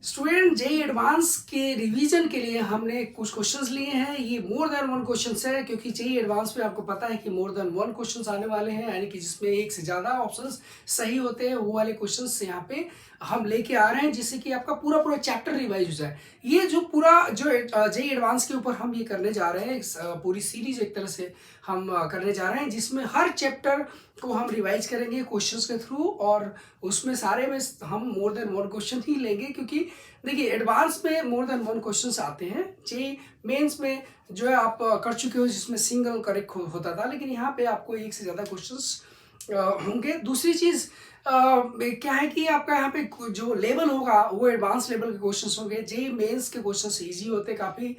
Student JEE advance के revision के लिए हमने कुछ क्वेश्चंस लिए हैं। ये मोर देन वन क्वेश्चंस है क्योंकि जेई एडवांस में आपको पता है कि मोर देन वन क्वेश्चंस आने वाले हैं, यानी कि जिसमें एक से ज़्यादा ऑप्शंस सही होते हैं, वो वाले क्वेश्चंस यहाँ पे हम लेके आ रहे हैं जिससे कि आपका पूरा पूरा चैप्टर रिवाइज हो जाए। ये जो पूरा जो जेई एडवांस के ऊपर हम ये करने जा रहे हैं, पूरी सीरीज एक तरह से हम करने जा रहे हैं जिसमें हर चैप्टर को हम रिवाइज करेंगे क्वेश्चंस के थ्रू, और उसमें सारे में हम मोर देन वन क्वेश्चन ही लेंगे क्योंकि देखिए एडवांस में मोर देन वन क्वेश्चंस आते हैं। जेई मेंस में जो है आप कर चुके हो जिसमें सिंगल करेक्ट होता था, लेकिन यहाँ पे आपको एक से ज़्यादा क्वेश्चंस होंगे। दूसरी चीज़ क्या है कि आपका यहाँ पे जो लेवल होगा वो एडवांस लेवल के क्वेश्चंस होंगे। जेई मेंस के क्वेश्चंस इजी होते हैं काफ़ी,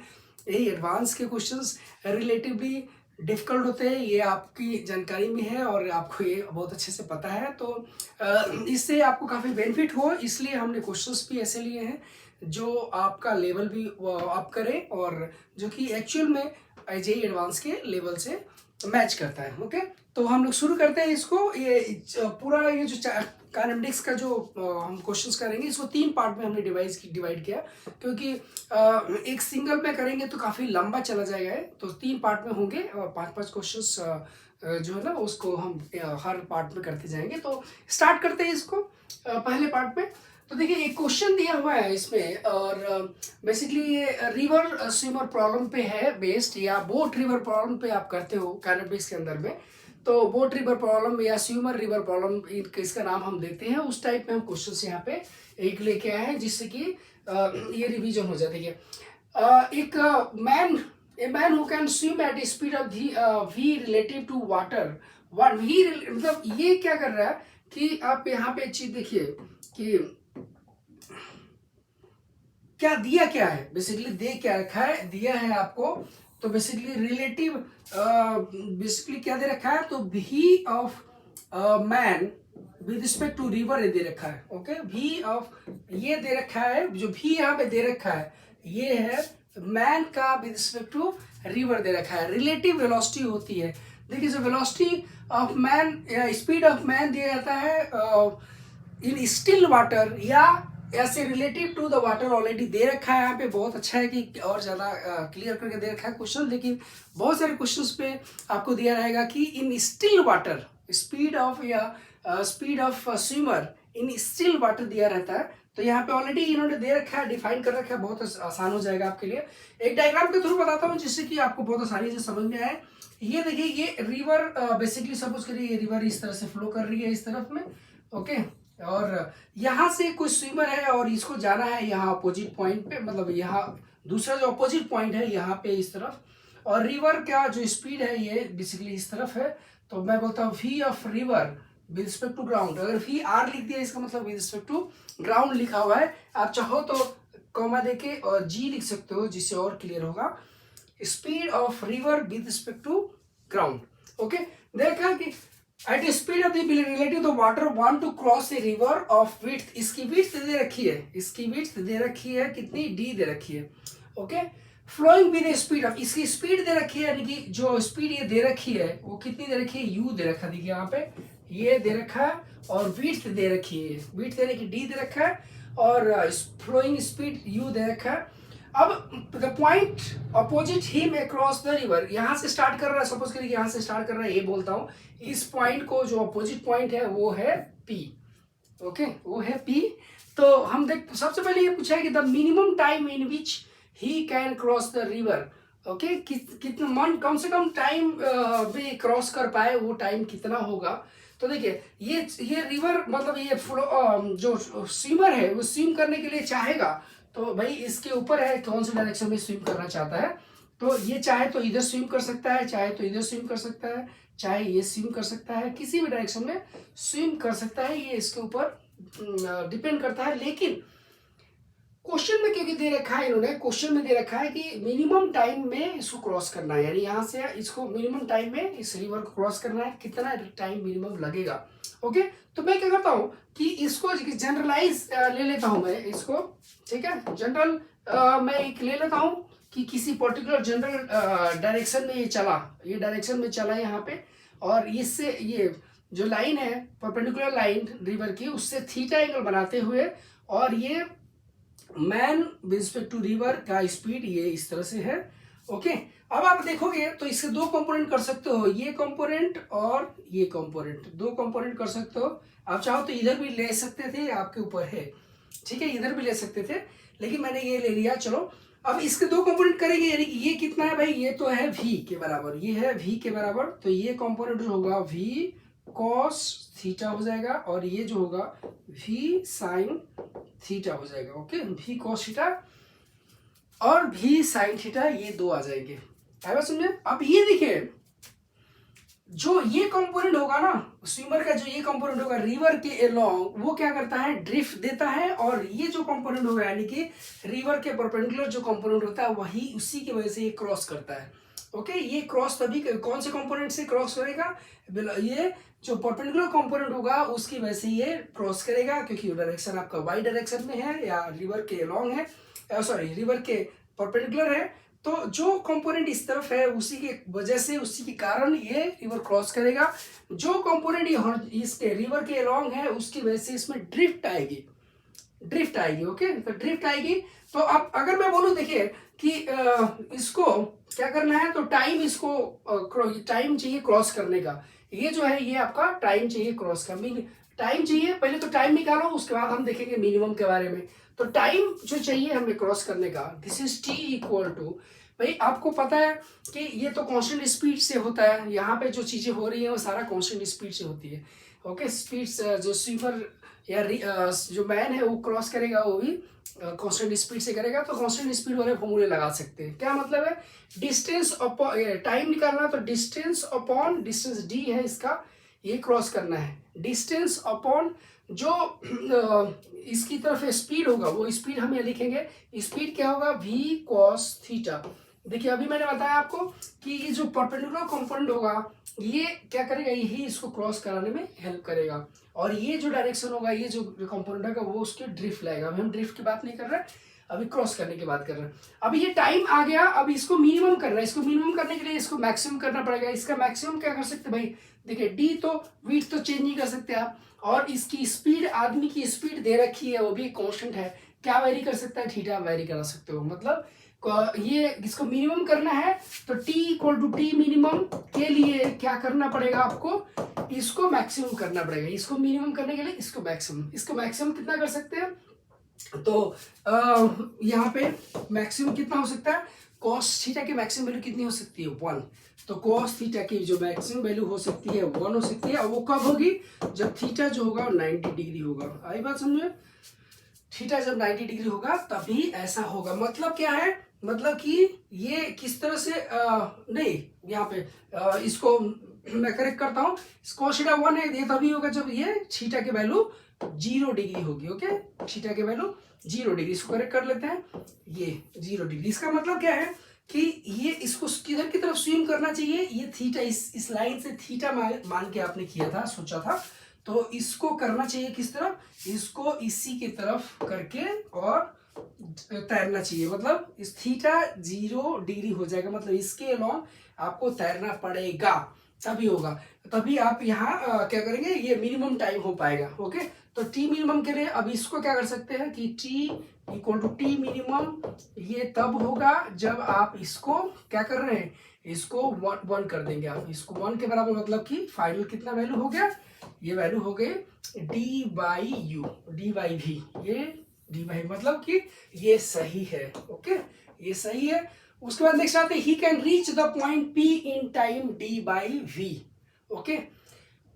यही एडवांस के क्वेश्चंस रिलेटिवली डिफ़िकल्ट होते हैं। ये आपकी जानकारी में है और आपको ये बहुत अच्छे से पता है, तो इससे आपको काफ़ी बेनिफिट हो, इसलिए हमने क्वेश्चंस भी ऐसे लिए हैं जो आपका लेवल भी अप करे और जो कि एक्चुअल में जेई एडवांस के लेवल से मैच करता है। ओके, तो हम लोग शुरू करते हैं इसको। ये पूरा ये जो काइनेमेटिक्स का जो हम क्वेश्चंस करेंगे इसको तीन पार्ट में हमने डिवाइड किया क्योंकि एक सिंगल में करेंगे तो काफ़ी लंबा चला जाएगा, तो तीन पार्ट में होंगे और पांच पांच क्वेश्चंस जो है ना उसको हम हर पार्ट में करते जाएंगे। तो स्टार्ट करते हैं इसको पहले पार्ट में। तो देखिए एक क्वेश्चन दिया हुआ है इसमें, और बेसिकली ये रिवर स्विमर प्रॉब्लम पे है बेस्ड, या बोट रिवर प्रॉब्लम पे आप करते हो काइनेमेटिक्स के अंदर में। तो बोट रिवर प्रॉब्लम या स्विमर रिवर प्रॉब्लम इसका नाम हम देते हैं, उस टाइप में हम क्वेश्चन यहाँ पे एक लेके आए हैं जिससे कि ये रिवीजन हो जाती है। एक man who can swim at speed of v relative to water. v मतलब ये क्या कर रहा है कि आप यहाँ पे एक चीज देखिए कि क्या दिया क्या है, बेसिकली दे क्या रखा है, दिया है आपको। तो बेसिकली रिलेटिव बेसिकली क्या दे रखा है, तो भी of man with respect to river दे रखा है। ओके, भी ऑफ ये दे रखा है, जो भी यहाँ पे दे रखा है ये है मैन का विद रिस्पेक्ट टू रिवर दे रखा है। रिलेटिव वेलोसिटी होती है, देखिए जो वेलोसिटी ऑफ मैन या स्पीड ऑफ मैन दिया जाता है इन स्टिल वाटर या ऐसे relative to the water already दे रखा है। यहाँ पे बहुत अच्छा है कि और ज़्यादा क्लियर करके दे रखा है क्वेश्चन, लेकिन बहुत सारे क्वेश्चंस पे आपको दिया रहेगा कि in still water speed of या speed of swimmer in still water दिया रहता है। तो यहाँ पे ऑलरेडी इन्होंने दे रखा है, डिफाइन कर रखा है, बहुत आसान हो जाएगा आपके लिए। एक डायग्राम के थ्रू बताता हूँ जिससे कि आपको बहुत आसानी से समझ में आए। ये देखिए ये रिवर बेसिकली सपोज करिए ये रिवर इस तरह से फ्लो कर रही है इस तरफ में। ओके, और यहाँ से कोई स्विमर है और इसको जाना है यहाँ अपोजिट पॉइंट पे, मतलब यहाँ दूसरा जो अपोजिट पॉइंट है यहाँ पे इस तरफ, और रिवर का जो स्पीड है ये बेसिकली इस तरफ है। तो मैं बोलता हूँ v of river with respect to ground. अगर v r लिख दिया इसका मतलब विद रिस्पेक्ट टू ग्राउंड लिखा हुआ है, आप चाहो तो कॉमा देके और g लिख सकते हो जिससे और क्लियर होगा। Speed of river with respect to ground. Okay, देखा कि at speed of the relative the water want to cross a river of width. इसकी विड्थ दे रखी है, इसकी विड्थ दे रखी है कितनी, d दे रखी है। Okay, flowing with speed of, इसकी स्पीड दे रखी है, यानी कि जो स्पीड ये दे रखी है वो कितनी दे रखी है, u दे रखा है। देखिए यहाँ पे ये दे रखा है और विड्थ दे रखी है, विड्थ यानी कि d दे रखा है और फ्लोइंग स्पीड u दे रखा है। अब the point opposite him across the river, यहाँ से स्टार्ट कर रहा है, सपोज करिए यहाँ से स्टार्ट कर रहा है, ये बोलता हूँ इस पॉइंट को जो अपोजिट पॉइंट है वो है P। ओके, वो है P। तो हम देख सबसे पहले ये पूछा है कि the minimum time in which he can cross the river. Okay, कितना मन कम से कम टाइम में क्रॉस कर पाए, वो टाइम कितना होगा। तो देखिए ये रिवर मतलब ये फ्लो जो स्विमर है वो स्विम करने के लिए चाहेगा, तो भाई इसके ऊपर है कौन से डायरेक्शन में स्विम करना चाहता है। तो ये चाहे तो इधर स्विम कर सकता है, चाहे तो इधर स्विम कर सकता है, चाहे ये स्विम कर सकता है, किसी भी डायरेक्शन में स्विम कर सकता है, ये इसके ऊपर डिपेंड करता है। लेकिन क्वेश्चन में क्योंकि दे रखा है, इन्होंने क्वेश्चन में दे रखा है कि मिनिमम टाइम में इसको क्रॉस करना है, यानी यहाँ से इसको मिनिमम टाइम में इस रिवर को क्रॉस करना है, कितना टाइम मिनिमम लगेगा। ओके, तो मैं क्या करता हूँ कि इसको जनरलाइज ले लेता हूँ मैं इसको, ठीक है, जनरल मैं एक ले लेता हूँ कि किसी पर्टिकुलर जनरल डायरेक्शन में ये चला, ये डायरेक्शन में चला यहाँ पे, और इससे ये जो लाइन है परपेंडिकुलर लाइन रिवर की उससे थीटा एंगल बनाते हुए, और ये man with respect to river का स्पीड ये इस तरह से है। ओके, अब आप देखोगे तो इससे दो कंपोनेंट कर सकते हो, ये कंपोनेंट और ये कंपोनेंट, दो कंपोनेंट कर सकते हो। आप चाहो तो इधर भी ले सकते थे, आपके ऊपर है, ठीक है, इधर भी ले सकते थे, लेकिन मैंने ये ले लिया। चलो अब इसके दो कंपोनेंट करेंगे, यानी कि ये कितना है भाई, ये तो है v के बराबर, ये है v के बराबर, तो ये कंपोनेंट जो होगा v cos थीटा हो जाएगा, और ये जो होगा v sin थीटा हो जाएगा। ओके, v cos थीटा और v sin थीटा, ये दो आ जाएंगे। है बात समझे? अब ये देखिए, जो ये कंपोनेंट होगा ना स्विमर का, जो ये कंपोनेंट होगा रिवर के अलोंग, वो क्या करता है, ड्रिफ्ट देता है, और ये जो कंपोनेंट होगा यानी कि रिवर के परपेंडिकुलर जो कंपोनेंट होता है, वही उसी की वजह से ये क्रॉस करता है। ओके, ये क्रॉस तभी कौन से कंपोनेंट से क्रॉस करेगा, ये जो परपेंडिकुलर कंपोनेंट होगा उसकी वजह से ये क्रॉस करेगा, क्योंकि डायरेक्शन आपका वाई डायरेक्शन में है या रिवर के अलोंग है, सॉरी रिवर के परपेंडिकुलर है, तो जो कंपोनेंट इस तरफ है उसी के वजह से, उसी के कारण ये रिवर क्रॉस करेगा। जो कंपोनेंट ये इसके रिवर के अलोंग है उसकी वजह से इसमें ड्रिफ्ट आएगी, ड्रिफ्ट आएगी। ओके, तो ड्रिफ्ट आएगी। तो अब अगर मैं बोलूं देखिए कि इसको क्या करना है, तो टाइम, इसको टाइम चाहिए क्रॉस करने का, ये जो है ये आपका टाइम चाहिए क्रॉस का, टाइम चाहिए, पहले तो टाइम निकालो, उसके बाद हम देखेंगे मिनिमम के बारे में। तो टाइम जो चाहिए हमें क्रॉस करने का, this is T equal to, भाई आपको पता है कि ये तो कांस्टेंट स्पीड से होता है, यहाँ पे जो चीजें हो रही है वो सारा कांस्टेंट स्पीड से होती है। ओके, स्पीड जो स्विमर या जो मैन है वो क्रॉस करेगा, वो भी कांस्टेंट स्पीड से करेगा। तो कांस्टेंट स्पीड वाले फॉर्मूले लगा सकते हैं। क्या मतलब है, डिस्टेंस अपॉन टाइम निकालना, तो डिस्टेंस अपॉन डिस्टेंस डी है इसका, ये क्रॉस करना है, डिस्टेंस अपॉन जो इसकी तरफ स्पीड होगा, वो स्पीड हम ये लिखेंगे, स्पीड क्या होगा, v cos थीटा। देखिए अभी मैंने बताया आपको कि ये जो परपेंडिकुलर कंपोनेंट होगा ये क्या करेगा, यही इसको क्रॉस कराने में हेल्प करेगा, और ये जो डायरेक्शन होगा, ये जो कंपोनेंट होगा वो उसके ड्रिफ्ट लाएगा। अभी हम ड्रिफ्ट की बात नहीं कर रहे, अभी क्रॉस करने की बात कर रहे हैं। अभी ये टाइम आ गया, अब इसको मिनिमम करना है, इसको मिनिमम करने के लिए इसको मैक्सिमम करना पड़ेगा। इसका मैक्सिमम क्या कर सकते भाई, देखिए डी तो विड्थ तो चेंज नहीं कर सकते आप, और इसकी स्पीड, आदमी की स्पीड दे रखी है, वो भी कांस्टेंट है, क्या वेरी कर सकता है, थीटा वेरी करा सकते हो। मतलब ये इसको मिनिमम करना है, तो t equal to T minimum के लिए क्या करना पड़ेगा आपको, इसको मैक्सिमम करना पड़ेगा। इसको मिनिमम करने के लिए इसको मैक्सिमम कितना कर सकते हैं, तो यहाँ पे मैक्सिमम कितना हो सकता है, cos थीटा की मैक्सिमम वैल्यू कितनी हो सकती है, 1। तो cos थीटा की जो मैक्सिमम वैल्यू हो सकती है 1 हो सकती है, और वो कब होगी, जब थीटा जो होगा 90 डिग्री होगा। आई बात समझे, थीटा जब 90 डिग्री होगा तभी ऐसा होगा। मतलब क्या है, मतलब कि ये किस तरह से नहीं, यहाँ पे इसको मैं करेक्ट करता हूँ, cos थीटा 1 है, ये तभी होगा जब ये थीटा की वैल्यू 0 डिग्री होगी। ओके, थीटा की वैल्यू 0 डिग्री, इसको करेक्ट कर लेते हैं, ये 0 डिग्री। इसका मतलब क्या है कि ये इसको किधर की तरफ स्विम करना चाहिए, ये थीटा, इस लाइन से थीटा मान के आपने किया था, सोचा था, तो इसको करना चाहिए किस तरफ, इसको इसी की तरफ करके और तैरना चाहिए। मतलब इस थीटा 0 डिग्री हो जाएगा, मतलब इसके अलोंग आपको तैरना पड़ेगा, तभी होगा, तभी आप यहाँ क्या करेंगे, ये मिनिमम टाइम हो पाएगा। ओके, तो टी मिनिमम के लिए अब इसको क्या कर सकते हैं कि T equal to T minimum, ये तब होगा जब आप इसको क्या कर रहे हैं, इसको 1 कर देंगे आप, इसको 1 के बराबर, मतलब कि फाइनल कितना वैल्यू हो गया, ये वैल्यू हो गई D by U, D by V, ये डी बाई, मतलब कि ये सही है। ओके, ये सही है। उसके बाद नेक्स्ट आते हैं, he can reach the point P in time D by V. Okay,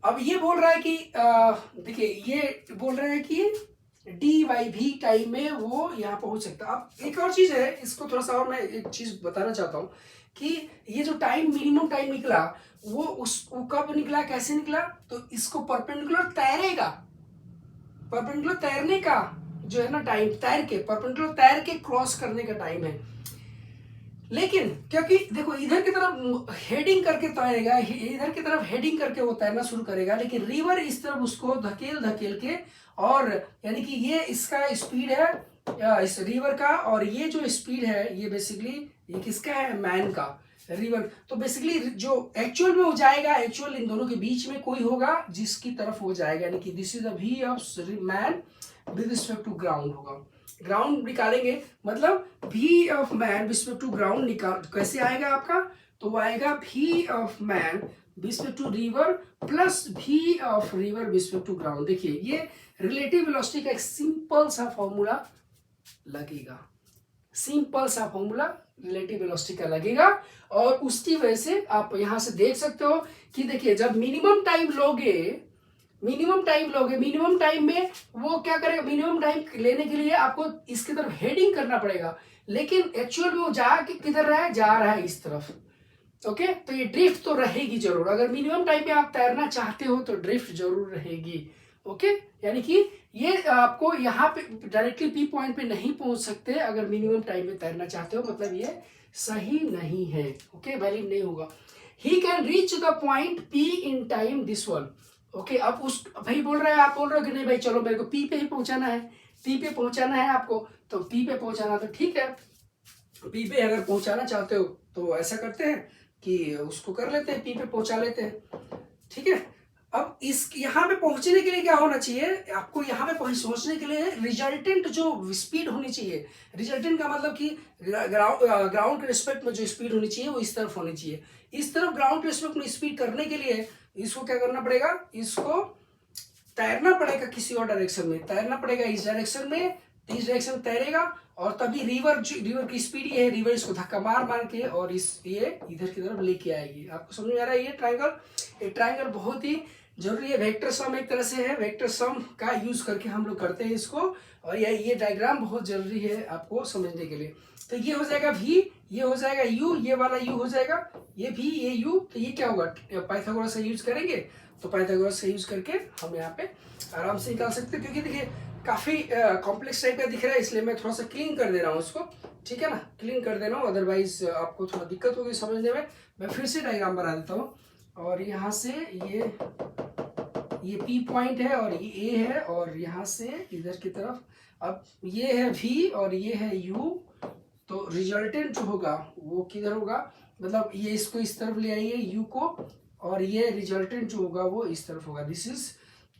अब ये बोल रहा है कि देखिए ये बोल रहा है कि डी बाई वी टाइम में वो यहाँ पहुंच सकता है। अब एक और चीज है, इसको थोड़ा सा और मैं एक चीज बताना चाहता हूँ कि ये जो टाइम, मिनिमम टाइम निकला, वो कब निकला, कैसे निकला, तो इसको परपेंडिकुलर तैरेगा, परपेंडिकुलर तैरने का जो है ना टाइम, तैर के परपेंडिकुलर तैर के क्रॉस करने का टाइम है। लेकिन क्योंकि देखो इधर की तरफ हेडिंग करके तैरेगा, इधर की तरफ हेडिंग करके वो तैरना शुरू करेगा, लेकिन रिवर इस तरफ उसको धकेल के, और यानी कि ये इसका स्पीड है इस रिवर का, और ये जो स्पीड है ये बेसिकली ये किसका है, मैन का, रिवर। तो बेसिकली जो एक्चुअल में हो जाएगा, एक्चुअल इन दोनों के बीच में कोई होगा जिसकी तरफ हो जाएगा, यानी कि this is the V of man with respect to ground होगा। ग्राउंड निकालेंगे, मतलब v of man respect to ground निकाल कैसे आएगा आपका, तो वो आएगा v of man respect to river plus v of river respect to ground. देखिए ये रिलेटिव वेलोसिटी का एक सिंपल सा फॉर्मूला लगेगा, सिंपल सा फॉर्मूला रिलेटिव वेलोसिटी का लगेगा। और उसकी वजह से आप यहां से देख सकते हो कि देखिए जब मिनिमम टाइम लोगे, मिनिमम टाइम में वो क्या करेगा, मिनिमम टाइम लेने के लिए आपको इसकी तरफ हेडिंग करना पड़ेगा, लेकिन एक्चुअल में वो किधर रहा है, जा रहा है इस तरफ। ओके, तो ये ड्रिफ्ट तो रहेगी जरूर, अगर मिनिमम टाइम में आप तैरना चाहते हो तो ड्रिफ्ट जरूर रहेगी। ओके, यानी कि ये आपको यहाँ पे डायरेक्टली पी पॉइंट पे नहीं पहुंच सकते अगर मिनिमम टाइम में तैरना चाहते हो, मतलब ये सही नहीं है। ओके, वैलिड नहीं होगा। ही can reach the point P in time this one. Okay, अब उस भाई बोल रहा है, आप बोल रहे हो कि नहीं भाई चलो मेरे को पी पे ही पहुंचाना है, पी पे पहुंचाना है आपको, तो पी पे पहुंचाना, तो ठीक है, पी पे अगर पहुंचाना चाहते हो तो ऐसा करते हैं कि उसको कर लेते हैं, पी पे पहुंचा लेते हैं। ठीक है, अब इस यहाँ पे पहुंचने के लिए क्या होना चाहिए आपको, यहाँ पे पहुंचने के लिए रिजल्टेंट जो स्पीड होनी चाहिए, रिजल्टेंट का मतलब कि ग्राउंड के रिस्पेक्ट में जो स्पीड होनी चाहिए वो इस तरफ होनी चाहिए। इस तरफ ग्राउंड के रिस्पेक्ट में स्पीड करने के लिए इसको क्या करना पड़ेगा, इसको तैरना पड़ेगा, किसी और डायरेक्शन में तैरना पड़ेगा, इस डायरेक्शन में, इस डायरेक्शन में तैरेगा, और तभी रिवर की स्पीड ये है, रिवर इसको धक्का मार मार के और ये इधर की तरफ लेके आएगी। आपको समझ में आ रहा है, ये ट्रायंगल बहुत ही जरूरी है। वेक्टर सम एक तरह से है, वेक्टर सम का यूज करके हम लोग करते हैं इसको, और ये डायग्राम बहुत जरूरी है आपको समझने के लिए। तो ये हो जाएगा v, ये हो जाएगा u, ये वाला u हो जाएगा, ये v, ये u, तो ये क्या होगा, पाइथागोरस का यूज करेंगे, तो पाइथागोरस का यूज करके हम यहाँ पे आराम से निकाल सकते हैं। क्योंकि देखिए काफी कॉम्प्लेक्स टाइप का दिख रहा है, इसलिए मैं थोड़ा सा क्लीन कर दे रहा हूँ इसको, ठीक है ना, क्लीन कर दे रहा हूँ, अदरवाइज आपको थोड़ा दिक्कत होगी समझने में। मैं फिर से डायग्राम बना देता हूँ, और यहाँ से ये P पॉइंट है और ये A है, और यहाँ से इधर की तरफ अब ये है V और ये है U, तो रिजल्टेंट जो होगा वो किधर होगा, मतलब ये इसको इस तरफ ले आइए U को, और ये रिजल्टेंट जो होगा वो इस तरफ होगा, दिस इज,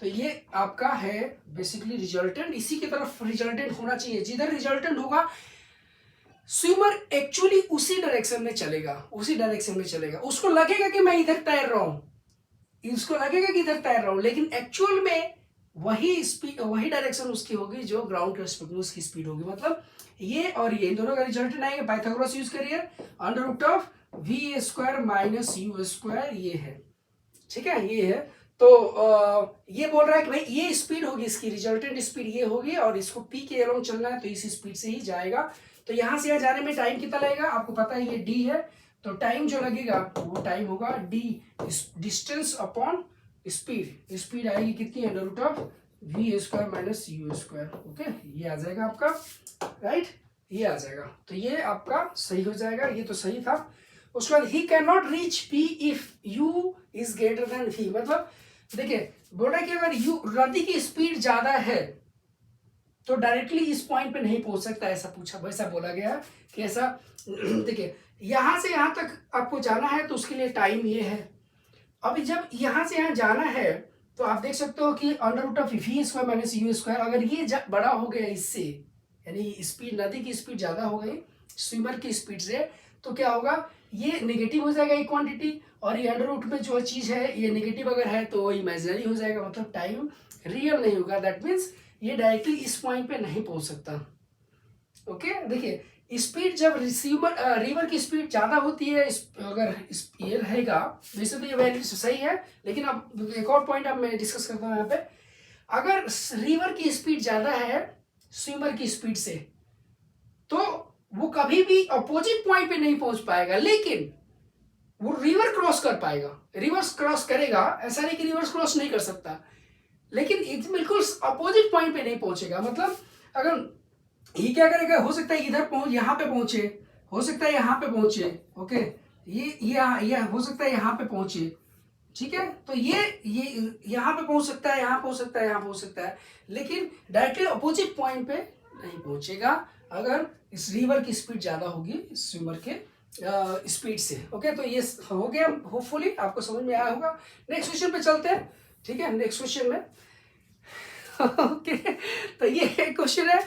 तो ये आपका है बेसिकली रिजल्टेंट, इसी की तरफ रिजल्टेंट होना चाहिए। जिधर रिजल्टेंट होगा स्विमर एक्चुअली उसी डायरेक्शन में चलेगा, उसको लगेगा कि मैं इधर तैर रहा हूं, इसको लगेगा कि इधर तैर रहा हूं, लेकिन एक्चुअल में वही स्पीड, वही डायरेक्शन उसकी होगी जो ग्राउंड के रिस्पेक्ट में उसकी स्पीड होगी। मतलब ये और ये इन दोनों का रिजल्टेंट आएगा, पाइथागोरस यूज करिए, under root of v square minus u square, ये है, ठीक है, ये है। तो ये बोल रहा है कि भाई ये स्पीड होगी, इसकी रिजल्टेंट स्पीड ये होगी, और इसको p के अलोंग चलना है तो इस स्पीड से ही जाएगा। तो यहां से यहाँ जाने में टाइम कितना लगेगा आपको पता है, ये d है, तो टाइम जो लगेगा वो टाइम होगा d डिस्टेंस अपॉन स्पीड आएगी कितनी, under root of v square minus u square. Okay, ये आ जाएगा आपका, राइट, ये आ जाएगा, तो ये आपका सही हो जाएगा, ये तो सही था। उसके बाद he can not reach p if u is greater than v, मतलब देखिए बोल रहा है कि अगर नदी की स्पीड ज्यादा है तो डायरेक्टली इस पॉइंट पे नहीं पहुंच सकता, ऐसा पूछा, वैसा बोला गया कि ऐसा देखिए यहां से यहां तक आपको जाना है तो उसके लिए टाइम ये है। अभी जब यहां से यहां जाना है तो आप देख सकते हो कि under root of v square minus u square, अगर ये बड़ा हो गया इससे, यानी स्पीड, नदी की स्पीड ज्यादा हो गई स्विमर की स्पीड से, तो क्या होगा, ये नेगेटिव हो जाएगा ये क्वांटिटी, और ये अंडर रूट में जो चीज है ये नेगेटिव अगर है तो वो इमेजिनरी हो जाएगा, मतलब टाइम रियल नहीं होगा। दैट मीन्स ये डायरेक्टली इस पॉइंट पे नहीं पहुंच सकता। ओके, देखिए स्पीड जब रिवर की स्पीड ज्यादा होती है, अगर ये रहेगा, वैसे तो ये वैल्यू सही है, लेकिन अब एक और पॉइंट अब मैं डिस्कस करता हूँ यहाँ पे, अगर रिवर की स्पीड ज्यादा है स्विमर की स्पीड से तो वो कभी भी अपोजिट पॉइंट पे नहीं पहुंच पाएगा, लेकिन वो रिवर क्रॉस कर पाएगा, रिवर्स क्रॉस करेगा, ऐसा नहीं कि रिवर्स क्रॉस नहीं कर सकता, लेकिन बिल्कुल अपोजिट पॉइंट पे नहीं पहुंचेगा। मतलब अगर ये क्या करेगा, हो सकता है इधर पहुंच, यहाँ पे पहुंचे, हो सकता है यहाँ पे पहुंचे, ओके, ये हो सकता है यहाँ पे पहुंचे, ठीक है, तो ये यहाँ पे पहुंच सकता है, यहाँ पहुंच सकता है, यहाँ पहुंच सकता है, लेकिन डायरेक्टली अपोजिट पॉइंट पे नहीं पहुंचेगा अगर इस रिवर की स्पीड ज्यादा होगी स्विमर के स्पीड से। ओके, तो ये हो गया, होपफुली आपको समझ में आया होगा। नेक्स्ट क्वेश्चन पे चलते हैं, ठीक है, नेक्स्ट क्वेश्चन में ओके, तो ये क्वेश्चन है,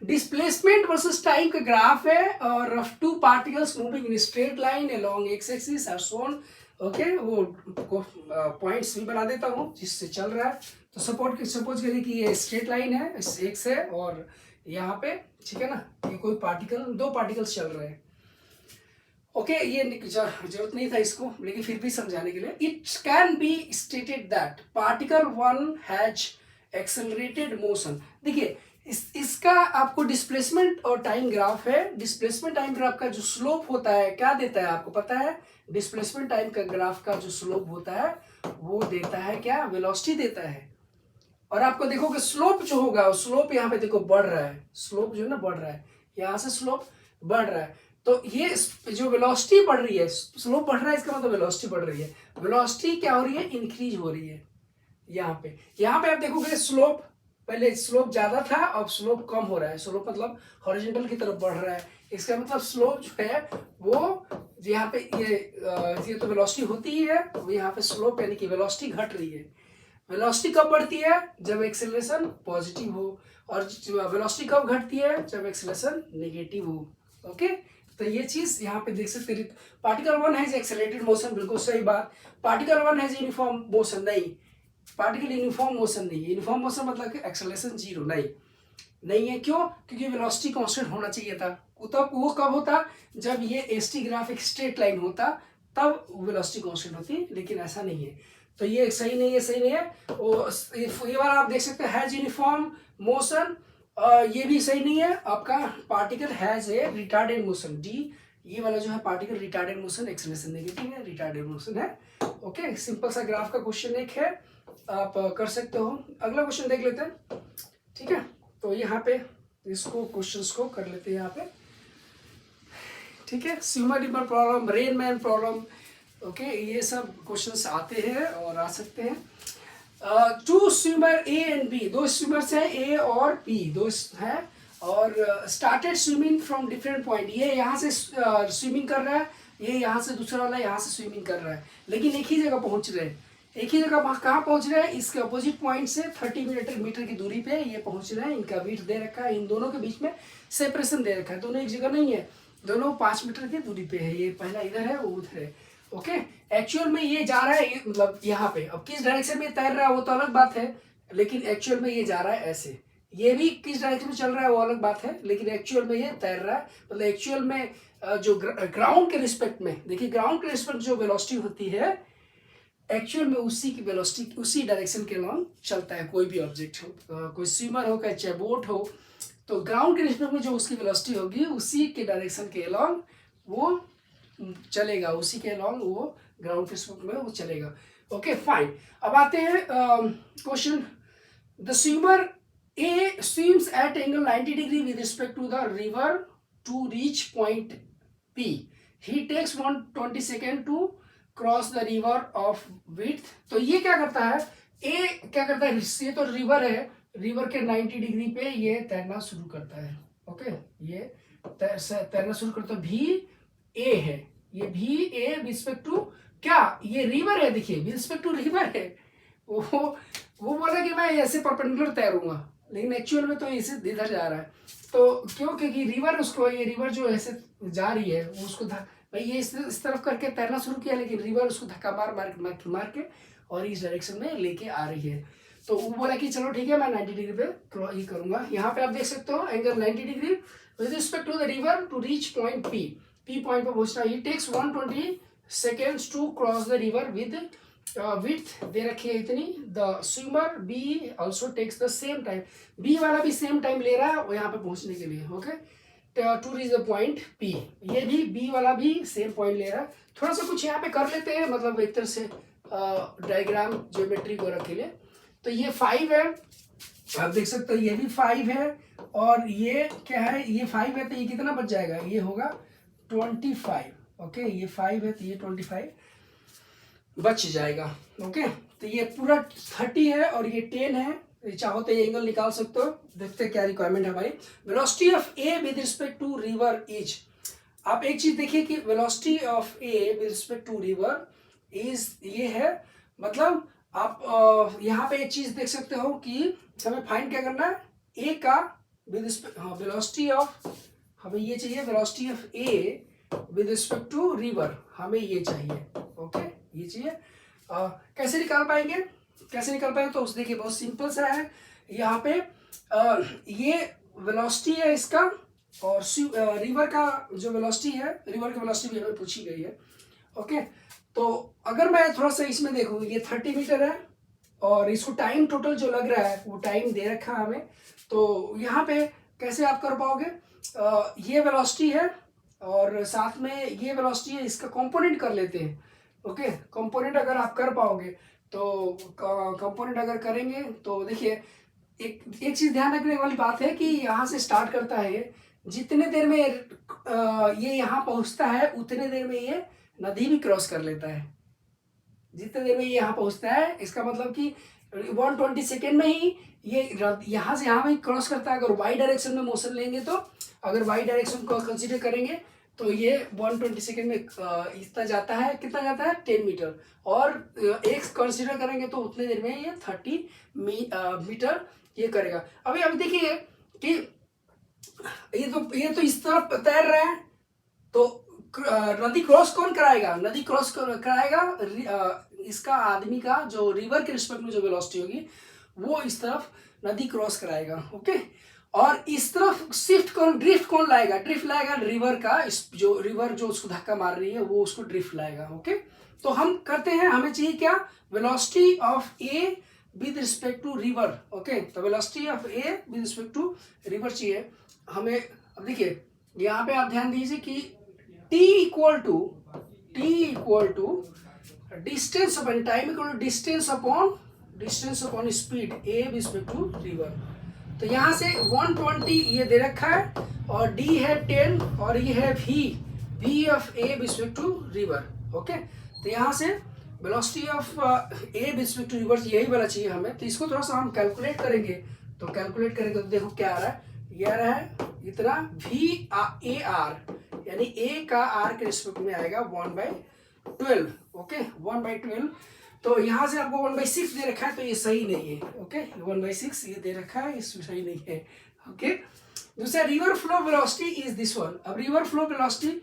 डिस्प्लेसमेंट वर्सेस टाइम का ग्राफ है और रफ two particles moving in straight line along X axis are shown. Okay, वो पॉइंट्स भी बना देता हूँ जिससे चल रहा है। तो सपोज करिए कि ये स्ट्रेट लाइन है, एक्स है और यहाँ पे, ठीक है ना, ये कोई पार्टिकल, दो पार्टिकल्स चल रहे हैं। ओके, ये जरूरत नहीं था इसको, लेकिन फिर भी समझाने के लिए, it can be stated that particle one has accelerated motion. देखिए इसका आपको डिस्प्लेसमेंट और टाइम ग्राफ है। डिस्प्लेसमेंट टाइम ग्राफ का जो स्लोप होता है क्या देता है आपको पता है? डिस्प्लेसमेंट टाइम का ग्राफ का जो स्लोप होता है वो देता है क्या? वेलोसिटी देता है। और आपको देखो कि स्लोप जो होगा, स्लोप यहाँ पे देखो बढ़ रहा है, स्लोप जो है ना बढ़ रहा है, यहाँ से स्लोप बढ़ रहा है। तो ये जो वेलोसिटी बढ़ रही है, स्लोप बढ़ रहा है, इसका मतलब वेलोसिटी बढ़ रही है। वेलोसिटी क्या हो रही है? इंक्रीज हो रही है। यहाँ पे आप देखोगे स्लोप, पहले स्लोप ज्यादा था, अब स्लोप कम हो रहा है। स्लोप मतलब हॉरिजॉन्टल की तरफ बढ़ रहा है। इसका मतलब स्लोप जो है वो यहाँ पे ये तो वेलोसिटी होती ही है, वो यहाँ पे स्लोप यानी कि वेलोसिटी घट रही है। वेलोसिटी कब बढ़ती है? जब एक्सेलरेशन पॉजिटिव हो, और वेलोसिटी कब घटती है? जब एक्सेलरेशन नेगेटिव हो। ओके, तो ये चीज यहाँ पे देख सकते हैं। Particle one has accelerated motion, बिल्कुल सही बात। Particle one has uniform motion, नहीं, पार्टिकल यूनिफॉर्म मोशन नहीं है। यूनिफॉर्म मोशन मतलब कि एक्सेलरेशन जीरो नहीं है। क्यों? क्योंकि वेलोसिटी कांस्टेंट होना चाहिए था। तब वो कब होता? जब ये एसटी ग्राफ एक स्ट्रेट लाइन होता, तब वेलोसिटी कांस्टेंट होती, लेकिन ऐसा नहीं है। तो ये सही नहीं है। ये बार आप देख सकते हैं हैज यूनिफॉर्म मोशन, ये भी सही नहीं है आपका। Particle has a retarded motion, D, ये वाला जो है particle retarded motion, acceleration negative है, रिटार्डेड मोशन है। ओके, सिंपल सा ग्राफ का क्वेश्चन एक है, आप कर सकते हो। अगला क्वेश्चन देख लेते हैं, ठीक है। तो यहाँ पे इसको क्वेश्चंस को कर लेते हैं यहाँ पे, ठीक है। Swimmer river problem, rain man problem, okay, ये सब क्वेश्चंस आते हैं और आ सकते हैं। Two swimmer A and B, दो स्विमर्स हैं ए और बी, दो हैं, और started swimming from different point. ये यहाँ से स्विमिंग कर रहा है, ये यहाँ से दूसरा वाला यहाँ से स्विमिंग कर रहा है, लेकिन एक ही जगह पहुंच रहे हैं। एक ही जगह कहाँ पहुंच रहे हैं? इसके अपोजिट पॉइंट से 30 मीटर की दूरी पे ये पहुंच रहे हैं। इनका विड्थ दे रखा है, इन दोनों के बीच में सेपरेशन दे रखा है, दोनों एक जगह नहीं है, दोनों 5 मीटर की दूरी पे है। ये पहला इधर है, वो उधर है। ओके, एक्चुअल में ये जा रहा है मतलब यहाँ पे, अब किस डायरेक्शन में तैर रहा है वो तो अलग बात है, लेकिन एक्चुअल में ये जा रहा है ऐसे। ये भी किस डायरेक्शन में चल रहा है वो अलग बात है, लेकिन एक्चुअल में ये तैर रहा है। मतलब एक्चुअल में जो ग्राउंड के रिस्पेक्ट में, देखिए ग्राउंड के रिस्पेक्ट जो वेलोसिटी होती है, एक्चुअल में उसी की वेलोसिटी उसी डायरेक्शन के अलॉन्ग चलता है। कोई भी ऑब्जेक्ट हो, कोई स्विमर हो, चाहे बोट हो, तो ग्राउंड के रिस्पेक्ट में जो उसकी वेलोसिटी होगी उसी के डायरेक्शन के अलॉन्ग वो चलेगा, उसी के अलॉन्ग वो ग्राउंड के रिस्पेक्ट में वो चलेगा। ओके फाइन, अब आते हैं question. The swimmer A swims at angle 90 degree with respect to the river to reach point P. He takes 120 second to cross the river of width. तो ये क्या करता है? ए क्या करता है? ये तो रिवर है, रिवर के 90 डिग्री पे ये तैरना शुरू करता है। ओके, ये तैरना शुरू करता है। भी ए है, ये भी ए रिस्पेक्ट टू क्या? ये रिवर है, देखिए रिस्पेक्ट टू रिवर है। वो बोला कि मैं ऐसे परपेंडिकुलर तैरूंगा, लेकिन एक्चुअल में तो इसे इधर जा रहा है। तो क्यों? क्योंकि रिवर उसको, ये रिवर जो ऐसे जा रही है वो उसको भाई ये इस तरफ करके तैरना शुरू किया, लेकिन रिवर उसको धक्का मार के और इस डायरेक्शन में लेके आ रही है। तो वो बोला कि चलो ठीक है, मैं 90 डिग्री पे ये करूंगा। यहाँ पे आप देख सकते हो angle 90 degree with respect to the river to reach point P. P point पे पहुंचना, he takes 120 seconds to cross the river with width दे रखी है इतनी। The swimmer B also takes the same time, B वाला भी same time ले रहा है यहाँ पे पहुंचने के लिए। Okay, to reach the point P, ये भी बी वाला भी सेम पॉइंट ले रहा है। थोड़ा सा कुछ यहाँ पे कर लेते हैं, मतलब एक तरह से डायग्राम ज्योमेट्री को रख के लिए। तो ये 5 है, आप देख सकते हो, ये भी 5 है, और ये क्या है? ये 5 है, तो ये कितना बच जाएगा? ये होगा 25। ओके, ये 5 है तो ये 25 बच जाएगा। ओके, तो ये पूरा 30 है और ये 10 है। चाहो तो ये एंगल निकाल सकते हो। देखते हैं क्या रिक्वायरमेंट है हमारी। Velocity of A with respect to river is, आप एक चीज देखिए कि velocity of A with respect to river is ये है, मतलब आप यहाँ पे एक चीज देख सकते हो कि हमें फाइंड क्या करना है? ए का हाँ वेलोसिटी ऑफ, हमें ये चाहिए velocity of A with respect to river, हमें ये चाहिए। ओके ये चाहिए। कैसे निकाल पाएंगे, कैसे निकाल पाएंगे, तो उस देखिए बहुत सिंपल सा है। यहाँ पे ये वेलोसिटी है इसका, और रिवर का जो वेलोसिटी है, रिवर की वेलोसिटी भी हमें पूछी गई है। ओके तो अगर मैं थोड़ा सा इसमें देखूँ, ये 30 मीटर है और इसको टाइम टोटल जो लग रहा है वो टाइम दे रखा है हमें। तो यहाँ पे कैसे आप कर पाओगे, ये वेलोसिटी है और साथ में ये वेलोसिटी है, इसका कंपोनेंट कर लेते हैं। ओके कंपोनेंट अगर आप कर पाओगे तो कंपोनेंट अगर करेंगे तो देखिए एक चीज ध्यान रखने वाली बात है कि यहाँ से स्टार्ट करता है ये, जितने देर में ये यहाँ पहुँचता है उतने देर में ये नदी भी क्रॉस कर लेता है। जितने देर में ये यहाँ पहुँचता है इसका मतलब कि 120 सेकेंड में ही ये यहाँ से यहाँ भी क्रॉस करता है। अगर वाई डायरेक्शन में मोशन लेंगे तो, अगर वाई डायरेक्शन को कंसीडर करेंगे तो ये 120 सेकेंड में इतना जाता है, कितना जाता है 10 मीटर, और एक्स कंसीडर करेंगे तो उतने देर में ये 30 मीटर ये करेगा। अभी देखिए कि ये तो इस तरफ तैर रहा है, तो नदी क्रॉस कौन कराएगा, नदी क्रॉस कराएगा इसका आदमी का जो रिवर के रिस्पेक्ट में जो वेलोसिटी होगी वो इस तरफ नदी क्रॉस कराएगा। ओके और इस तरफ ड्रिफ्ट कौन लाएगा, ड्रिफ्ट लाएगा रिवर का, जो रिवर जो उसको धक्का मार रही है वो उसको ड्रिफ्ट लाएगा। ओके तो हम करते हैं, हमें चाहिए क्या, velocity of A with respect to river. Okay तो velocity of A with respect to river चाहिए हमें। अब देखिए यहाँ पे आप ध्यान दीजिए कि t equal to distance upon time equal to distance upon speed a with respect to river. तो यहाँ से 120 ये दे रखा है और d है 10 और ये है v of a with respect to river. Okay तो यहाँ से velocity of a with respect to river यही वाला चाहिए हमें। तो इसको थोड़ा सा हम कैलकुलेट करेंगे, तो कैलकुलेट करेंगे तो देखो क्या आ रहा है, ये आ रहा है इतना VAR, यानी a का r के रिस्पेक्ट में आएगा 1/12। ओके 1/12, तो यहाँ से आपको 1/6 दे रखा है तो ये सही नहीं है। ओके 1/6 ये दे रखा है, इसमें सही नहीं है। ओके दूसरा river flow velocity is this one. अब रिवर फ्लो वेलोसिटी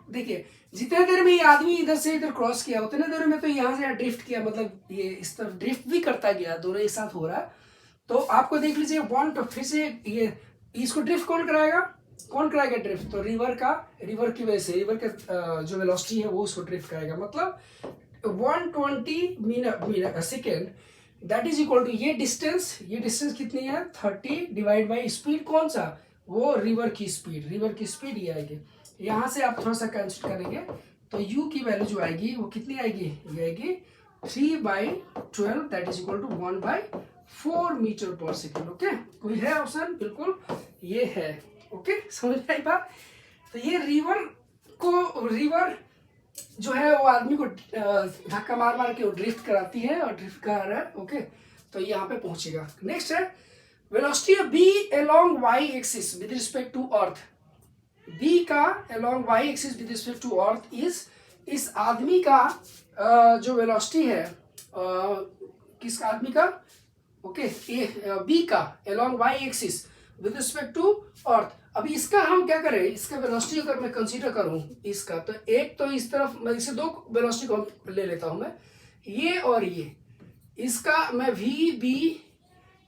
देखिए, जितने देर में ये आदमी इधर से इधर क्रॉस किया उतने देर में तो यहाँ से ड्रिफ्ट किया, मतलब ये इस तरफ ड्रिफ्ट भी करता गया, दोनों एक साथ हो रहा है। तो आपको देख लीजिए फिर से ये इसको ड्रिफ्ट कौन कराएगा ड्रिफ्ट, तो रिवर की वजह से रिवर का जो वेलोसिटी है वो उसको ड्रिफ्ट कराएगा। मतलब 120 second that is equal to ये डिस्टेंस कितनी है 30 डिवाइड बाई स्पीड, कौन सा, वो रिवर की स्पीड ये आएगी। यहाँ से आप थोड़ा सा कंसिडर करेंगे तो u की वैल्यू जो आएगी वो कितनी आएगी, ये आएगी 3/12 that is equal to 1/4 metre per second. Okay कोई है ऑप्शन, बिल्कुल ये है। ओके समझ में आई बात। तो ये रिवर जो है वो आदमी को धक्का मार के वो ड्रिफ्ट कराती है और ड्रिफ्ट करा रहा है। ओके तो यहाँ पे पहुंचेगा। नेक्स्ट है velocity of b along y axis with respect to earth. b का along y axis with respect to earth इस आदमी का जो वेलोसिटी है किस आदमी का, ओके b का along y axis with respect to earth. अभी इसका हम क्या करें, इसका वेलोसिटी अगर मैं कंसीडर करूं इसका, तो एक तो इस तरफ मैं इसे दो वेलोसिटी को ले लेता हूं मैं, ये और ये, इसका मैं VB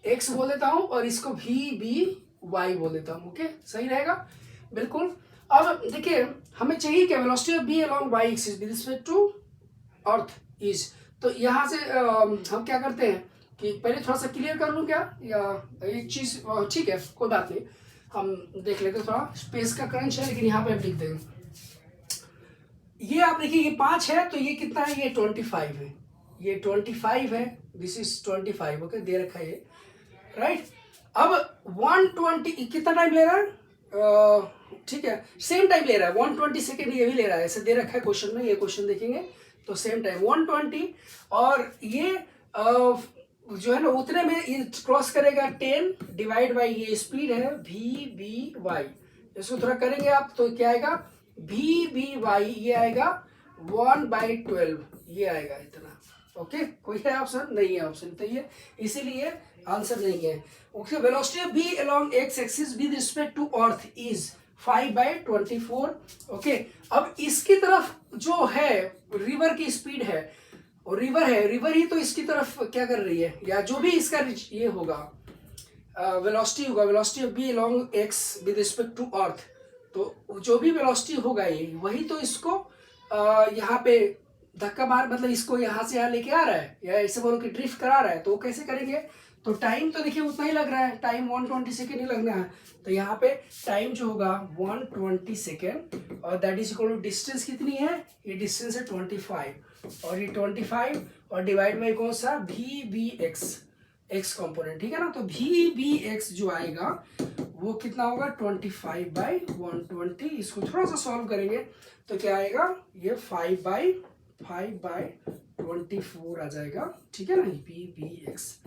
x बोल देता हूं और इसको VBy बोल देता हूं। ओके सही रहेगा बिल्कुल। अब देखिए हमें चाहिए क्या, velocity of b along y axis with respect to earth is, तो यहाँ से हम क्या करते हैं कि पहले थोड़ा सा क्लियर कर लूँ क्या, या एक चीज ठीक है कोई बात नहीं, हम देख लेते हैं, थोड़ा स्पेस का क्रंच है लेकिन यहाँ पे हम लिख देंगे। ये आप देखिए ये 5 है तो ये कितना है, ये 25 है, ये 25 है, दिस इज 25। ओके दे रखा है ये राइट। अब 120 कितना टाइम ले रहा है, ठीक है सेम टाइम ले रहा है 120 सेकेंड ये भी ले रहा है, ऐसे दे रखा है क्वेश्चन में, ये क्वेश्चन देखेंगे तो सेम टाइम 120 और ये जो है ना उतने में ये क्रॉस करेगा 10 डिवाइड बाई ये स्पीड है VBy, इसको थोड़ा करेंगे आप तो क्या आएगा VBy, ये आएगा 1/12 ये आएगा इतना। ओके, कोई है ऑप्शन? नहीं है ऑप्शन, तो ये इसीलिए आंसर नहीं है। Okay, velocity of B along X axis with respect to earth is 5/24। Okay, अब इसकी तरफ जो है रिवर की स्पीड है, और रिवर ही तो इसकी तरफ क्या कर रही है, या जो भी इसका ये होगा वेलोसिटी होगा, velocity of B along X with respect to earth, तो जो भी वेलोसिटी होगा ये वही तो इसको यहाँ पे धक्का मार, मतलब इसको यहाँ से यहाँ लेके आ रहा है, या ऐसे बोलो कि ड्रिफ्ट करा रहा है। तो वो कैसे करेंगे? तो टाइम तो देखिए उतना ही लग रहा है, टाइम 120 सेकेंड ही लगना है। तो यहाँ पे टाइम जो होगा 120 सेकेंड, और that is equal to distance कितनी है, ये डिस्टेंस है 25, और ये 25 और डिवाइड बाई कौन सा, वी बी एक्स कॉम्पोनेंट, ठीक है ना। तो वी बी एक्स जो आएगा वो कितना होगा, 25/120। इसको थोड़ा सा सॉल्व करेंगे तो क्या आएगा, ये 5/24 आ जाएगा, ठीक है ना, बी बी एक्स।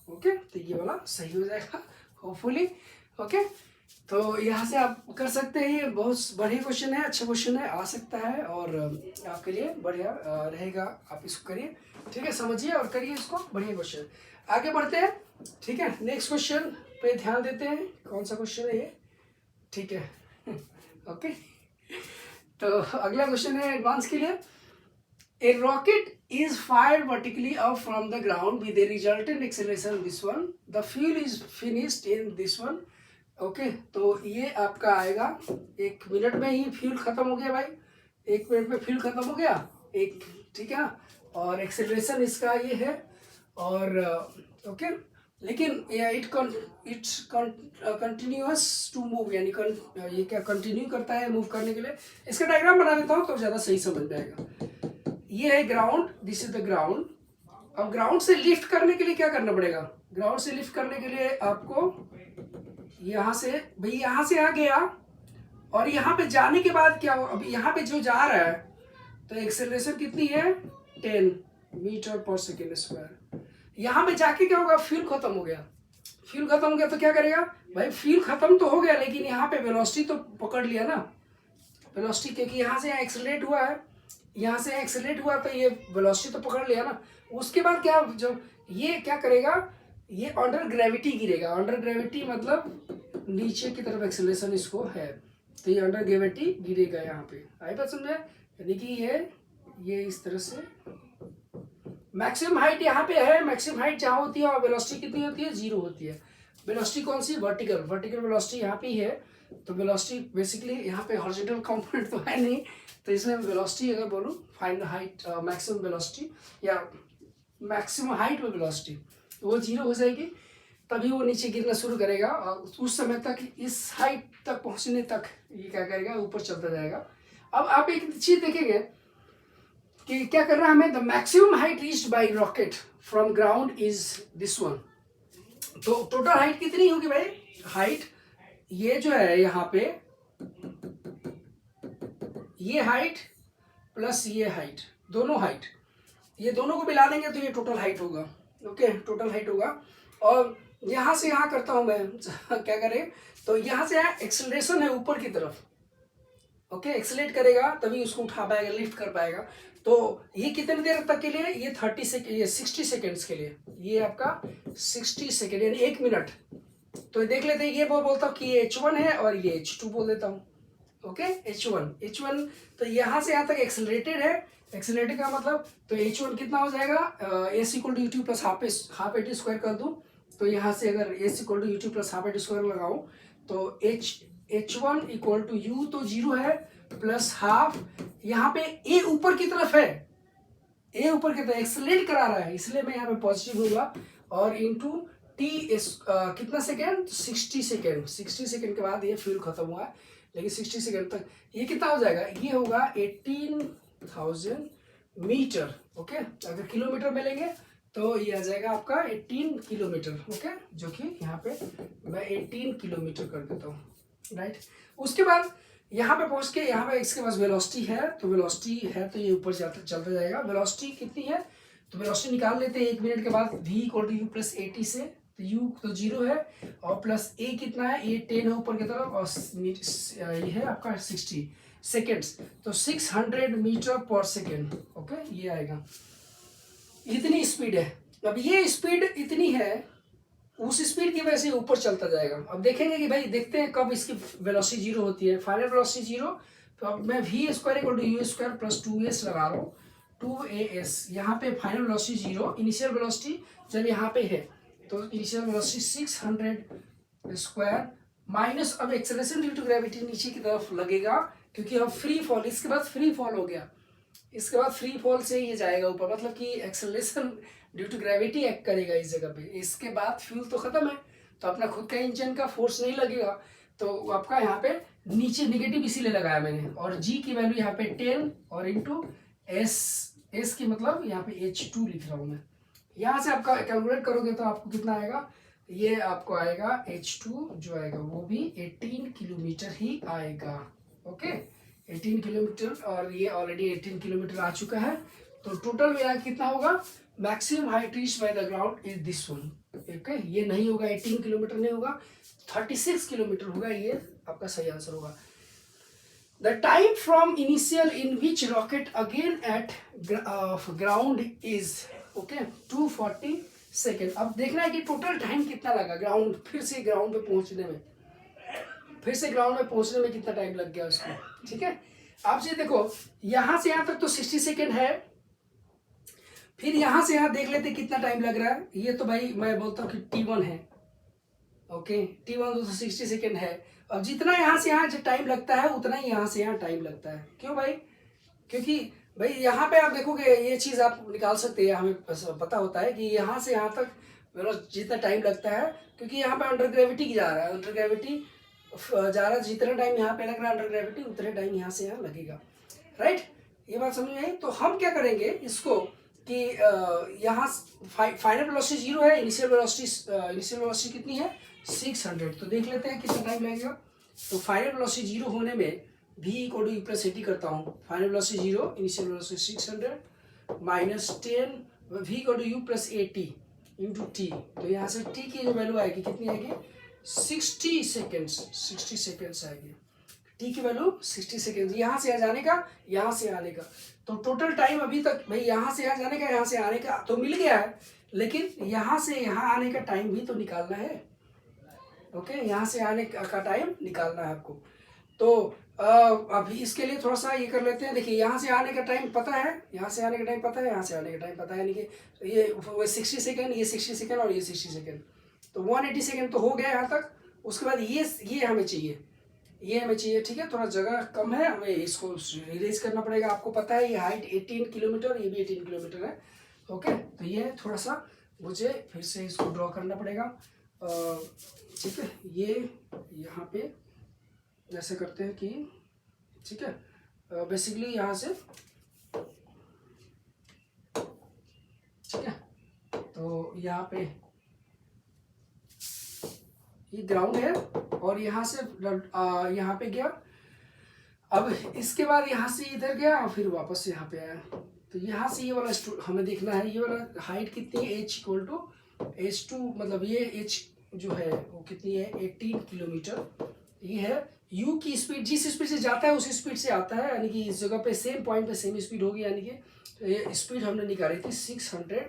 ओके, तो ये वाला सही हो जाएगा होपफुली। ओके, तो यहाँ से आप कर सकते हैं, ये बहुत बढ़िया क्वेश्चन है, अच्छा क्वेश्चन है, आ सकता है और आपके लिए बढ़िया रहेगा, आप इसको करिए, ठीक है, समझिए और करिए इसको, बढ़िया क्वेश्चन। आगे बढ़ते हैं, ठीक है, नेक्स्ट क्वेश्चन पे ध्यान देते हैं, कौन सा क्वेश्चन है ये, ठीक है। ओके, तो अगला क्वेश्चन है एडवांस के लिए। A rocket is fired vertically up from the ground with a resultant acceleration this one. The fuel is finished in this one. Okay, तो ये आपका आएगा 1 मिनट में ही फ्यूल खत्म हो गया भाई, 1 मिनट में फ्यूल खत्म हो गया एक, ठीक है, और एक्सेलरेशन इसका ये है, और ओके, लेकिन इट्स कंटिन्यूअस टू मूव, यानी ये क्या कंटिन्यू करता है मूव करने के लिए। इसका डायग्राम बना देता हूँ तो ज़्यादा सही समझ में आएगा। ये है ground, this is the ground. अब ग्राउंड से लिफ्ट करने के लिए क्या करना पड़ेगा, ग्राउंड से लिफ्ट करने के लिए आपको यहाँ से, भाई यहाँ से आ गया, और यहाँ पे जाने के बाद क्या हो, अभी यहाँ पे जो जा रहा है तो एक्सेलरेशन कितनी है, 10 मीटर पर सेकेंड स्क्वायर। यहाँ पे जाके क्या होगा, फ्यूल खत्म हो गया, फ्यूल खत्म हो गया तो क्या करेगा भाई, फ्यूल खत्म तो हो गया लेकिन यहाँ पे वेलोसिटी तो पकड़ लिया ना, वेलोसिटी, क्योंकि यहाँ से एक्सेलरेट हुआ है, यहाँ से एक्सेलरेट हुआ तो ये वेलोसिटी तो पकड़ लिया ना। उसके बाद क्या, जब ये क्या करेगा, ये अंडर ग्रेविटी गिरेगा, अंडर ग्रेविटी मतलब नीचे की तरफ एक्सेलरेशन इसको है, तो ये अंडर ग्रेविटी गिरेगा यहाँ पे, आई बात समझे, यानी कि ये इस तरह से मैक्सिमम हाइट यहाँ पे है, मैक्सिमम हाइट जहाँ होती है और वेलोसिटी कितनी होती है, 0 होती है। वेलोसिटी कौन सी, वर्टिकल वेलोसिटी यहाँ पे ही है, तो वेलोसिटी बेसिकली यहाँ पे हॉरिजॉन्टल कंपोनेंट तो है नहीं, तो इसमें वेलोसिटी अगर बोलूँ, फाइंड हाइट मैक्सिमम वेलोसिटी या मैक्सिमम हाइट में वेलोसिटी, तो वो 0 हो जाएगी, तभी वो नीचे गिरना शुरू करेगा, और उस समय तक इस हाइट तक पहुँचने तक ये क्या करेगा, ऊपर चलता जाएगा। अब आप एक चीज़ देखेंगे कि क्या करना है हमें, the maximum height reached by rocket from ground is this one. तो टोटल हाइट कितनी होगी भाई, हाइट ये जो है यहाँ पे, ये हाइट प्लस ये हाइट, दोनों हाइट, ये दोनों को मिला देंगे तो ये टोटल हाइट होगा। ओके, टोटल हाइट होगा, और यहाँ से यहाँ करता हूँ मैं क्या करें, तो यहाँ से यहाँ एक्सेलरेशन है ऊपर की तरफ, ओके, एक्सेलरेट करेगा तभी उसको उठा पाएगा, लिफ्ट कर पाएगा। तो ये कितने देर तक के लिए, ये 30 सेकेंड, ये 60 सेकेंड्स के लिए, ये आपका 60 सेकेंड यानी 1 मिनट। तो देख लेते हैं, ये बोलता हूँ कि ये H1 है और ये H2 बोल देता हूँ। ओके, H1 तो यहाँ से यहाँ तक एक्सेलरेटेड है, एक्सेलरेटेड का मतलब, तो H1 कितना हो जाएगा, S equal to U2 plus half AT square कर दूँ, तो यहाँ से अगर S equal to U2 plus half AT square लगाऊँ तो H1 इक्वल टू U तो 0 है, प्लस हाफ, यहाँ पे A ऊपर की तरफ है, A ऊपर की तरफ एक्सेलरेट करा रहा है, इसलिए मैं यहाँ पे पॉजिटिव होगा, और इनटू T कितना सेकेंड, 60 सेकेंड, 60 सेकेंड के बाद ये फ्यूल खत्म हुआ है, लेकिन 60 सेकेंड तक ये कितना हो जाएगा, ये होगा 18,000 मीटर। ओके, अगर किलोमीटर में लेंगे तो ये आ जाएगा आपका 18 किलोमीटर। ओके, जो कि यहाँ पे मैं 18 किलोमीटर कर देता हूँ, राइट। उसके बाद यहाँ पे पहुँच के, यहाँ पे इसके पास वेलोसिटी है, तो वेलोसिटी है तो ये ऊपर चलता जाएगा। वेलोसिटी कितनी है, तो वेलोसिटी निकाल लेते हैं 1 मिनट के बाद, v equal to U plus 80 से, तो u तो 0 है, और प्लस a कितना है, ये 10 है ऊपर की तरफ, और ये है आपका 60 सेकेंड्स, तो 600 मीटर पर सेकेंड। ओके, ये आएगा। इतनी स्पीड है। अब ये स्पीड इतनी है, उस स्पीड की वजह से ऊपर चलता जाएगा। अब देखेंगे कि भाई देखते हैं कब इसकी वेलोसिटी जीरो होती है। फाइनल वेलोसिटी जीरो, तो अब मैं V square equal to U square plus 2s लगा रहा हूँ, 2as। यहाँ पे final velocity zero, initial velocity जब यहाँ पे है तो इनिशियल वेलोसिटी 600 स्क्वायर माइनस, अब एक्सेलरेशन ड्यू टू ग्रेविटी नीचे की तरफ लगेगा क्योंकि अब फ्री फॉल, इसके बाद फ्री फॉल हो गया, इसके बाद फ्री फॉल से ये जाएगा ऊपर, मतलब कि acceleration due to gravity act करेगा इस जगह पे। इसके बाद फ्यूल तो खत्म है, तो अपना खुद का इंजन का फोर्स नहीं लगेगा, तो आपका यहाँ पे नीचे निगेटिव इसीलिए लगाया मैंने। और जी की वैल्यू यहाँ पे 10 और इंटू एस की मतलब यहाँ पे H2 लिख रहा हूँ मैं। यहाँ से आपका कैलकुलेट करोगे तो आपको कितना आएगा, ये आपको आएगा H2 जो आएगा वो भी 18 किलोमीटर ही आएगा। ओके, 18 किलोमीटर, और ये ऑलरेडी 18 किलोमीटर आ चुका है। तो टोटल मेरा कितना होगा, maximum height reach by the ground is this one. Okay, ये नहीं होगा, 18 किलोमीटर नहीं होगा, 36 किलोमीटर होगा, ये आपका सही आंसर होगा। The time from initial in which rocket again at ground is okay 240 second. अब देखना है कि टोटल टाइम कितना लगा ग्राउंड, फिर से ग्राउंड पे पहुंचने में, फिर से ग्राउंड में पहुंचने में कितना टाइम लग गया उसको। ठीक है, आप ये देखो यहां से यहां तक तो 60 सेकेंड है, फिर यहां से यहां देख लेते कितना टाइम लग रहा है। ये तो भाई मैं बोलता हूँ कि T1 है। ओके, T1 तो 60 सेकेंड है। अब जितना यहाँ से यहाँ टाइम लगता है उतना ही यहाँ से यहाँ टाइम लगता है। क्यों भाई, क्योंकि भाई यहाँ पे आप देखोगे ये चीज़ आप निकाल सकते हैं, हमें पता होता है कि यहाँ से यहाँ तक मतलब जितना टाइम लगता है, क्योंकि यहाँ पे अंडर ग्रेविटी जा रहा है, अंडर ग्रेविटी जा रहा है, जितना टाइम यहाँ पे लग रहा है अंडर ग्रेविटी उतने टाइम यहाँ से यहाँ लगेगा। राइट, ये बात समझ में आई। तो हम क्या करेंगे इसको कि यहाँ फाइनल वेलोसिटी जीरो है, इनिशियल वेलोसिटी कितनी है 600, तो देख लेते हैं कितना टाइम लगेगा। तो फाइनल वेलोसिटी जीरो होने में v equal to U plus 80 करता हूँ, final velocity zero, initial velocity 600 minus 10 v equal to U plus 80 into T. तो यहाँ से t की जो वैल्यू आएगी कितनी आएगी 60 सेकेंड्स आएगी। टी की वैल्यू 60 सेकेंड, यहाँ से यहाँ जाने का, यहाँ से आने का। तो टोटल टाइम अभी तक भाई यहाँ से यहाँ जाने का, यहाँ से आने का तो मिल गया है, लेकिन यहाँ से यहाँ आने का टाइम भी तो निकालना है। ओके, यहाँ से आने का टाइम निकालना है आपको। तो अभी इसके लिए थोड़ा सा ये कर लेते हैं। देखिए यहाँ से आने का टाइम पता है, यहाँ से आने का टाइम पता है, यहाँ से आने का टाइम पता है, यानी कि ये 60 सेकेंड, ये 60 सेकेंड और ये 60 सेकेंड, तो 180 सेकेंड तो हो गया यहाँ तक। उसके बाद ये हमें चाहिए, ये हमें चाहिए। ठीक है, थोड़ा जगह कम है, हमें इसको इरेज करना पड़ेगा। आपको पता है ये हाइट 18 किलोमीटर, ये भी 18 किलोमीटर है। ओके, तो ये थोड़ा सा मुझे फिर से इसको ड्रॉ करना पड़ेगा। ठीक है, ये यहाँ पे ऐसे करते हैं कि ठीक है, बेसिकली यहाँ से, ठीक है, तो यहाँ पे ये ग्राउंड है और यहाँ से यहाँ पे गया। अब इसके बाद यहाँ से इधर गया और फिर वापस यहाँ पे आया। तो यहाँ से ये वाला हमें देखना है, ये वाला हाइट कितनी है, h इक्वल टू h2, मतलब ये h जो है वो कितनी है 18 किलोमीटर। ये है u की स्पीड, जिस स्पीड से जाता है उसी स्पीड से आता है, यानी कि इस जगह पे सेम पॉइंट पे सेम स्पीड होगी, यानी कि तो ये स्पीड हमने निकाली थी 600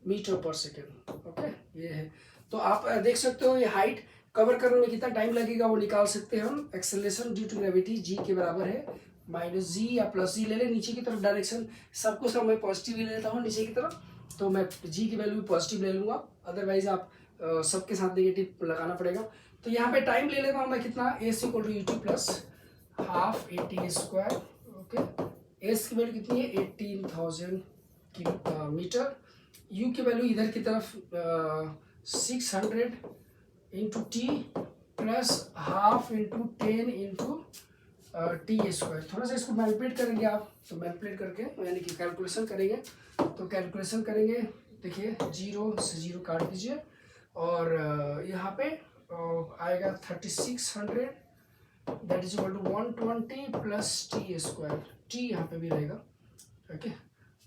मीटर पर सेकेंड। ओके, ये है। तो आप देख सकते हो ये हाइट कवर करने में कितना टाइम लगेगा वो निकाल सकते हैं हम। Acceleration due to gravity g के बराबर है माइनस जी या प्लस जी ले लें, नीचे की तरफ डायरेक्शन सबको सब मैं पॉजिटिव ले लेता हूँ नीचे की तरफ, तो मैं g की वैल्यू भी पॉजिटिव ले लूँगा, अदरवाइज आप सबके साथ नेगेटिव लगाना पड़ेगा। तो यहाँ पे टाइम ले लेता हूँ मैं कितना, S equal to ut plus half 80 square. Okay, S की वैल्यू कितनी है 18,000 मीटर, u की वैल्यू इधर की तरफ 600 into T plus half into 10 into T square. थोड़ा सा इसको मैनिपुलेट करेंगे आप, तो मैनिपुलेट करके यानी कि कैलकुलेशन करेंगे, तो कैलकुलेशन करेंगे। देखिए 0 से 0 काट दीजिए और यहाँ पे आएगा 3600, that is equal to 120 plus T square, T यहाँ पे भी रहेगा। ओके,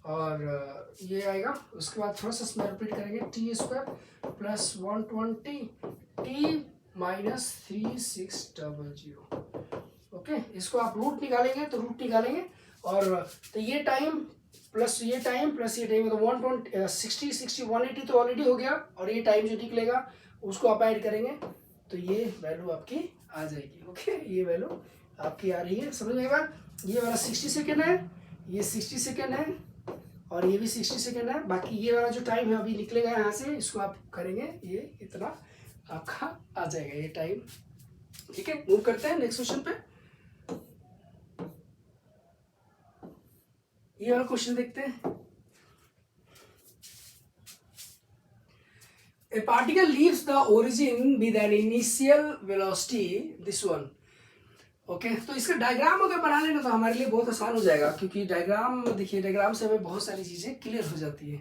और ये आएगा, उसके बाद थोड़ा सा मैनिपुलेट करेंगे, T square plus 120 T minus 3600। Okay, इसको आप रूट निकालेंगे तो रूट निकालेंगे, और तो ये टाइम प्लस ये टाइम प्लस ये टाइम, तो 160 60 180 तो ऑलरेडी हो गया, और ये टाइम जो निकलेगा उसको आप ऐड करेंगे तो ये वैल्यू आपकी आ जाएगी। ओके, ये वैल्यू आपकी आ रही है, समझ में एक बार। ये वाला 60 सेकेंड है, ये 60 सेकेंड है, और ये भी 60 सेकेंड है। बाकी ये वाला जो टाइम है अभी निकलेगा यहाँ से, इसको आप करेंगे, ये इतना आपका आ जाएगा ये टाइम। ठीक है, मूव करते हैं नेक्स्ट क्वेश्चन पे। ये वाला क्वेश्चन देखते हैं। A particle leaves the origin with an initial velocity, this one. Okay तो इसका डायग्राम अगर बना लेना तो हमारे लिए बहुत आसान हो जाएगा, क्योंकि डायग्राम देखिए, डायग्राम से हमें बहुत सारी चीज़ें क्लियर हो जाती है,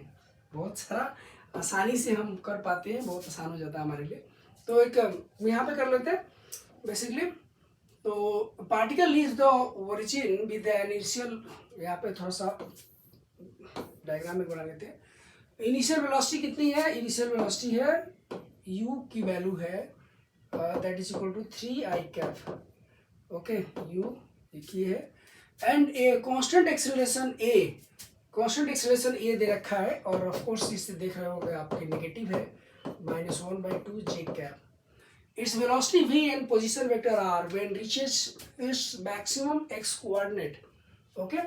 बहुत सारा आसानी से हम कर पाते हैं, बहुत आसान हो जाता है हमारे लिए। तो एक यहाँ पे कर लेते हैं बेसिकली। तो particle leaves the origin with an initial, यहाँ पे थोड़ा सा डायग्राम में बना लेते हैं। इनिशियल वेलोसिटी कितनी है? इनिशियल वेलोसिटी है u की वैल्यू है that is equal to 3 i cap. Okay, u देखिए है, and a constant acceleration a, constant acceleration a दे रखा है, और ऑफ कोर्स इससे देख रहे होंगे आपके नेगेटिव है -1/2 j cap. Its velocity v and position vector r when reaches its maximum x coordinate. Okay,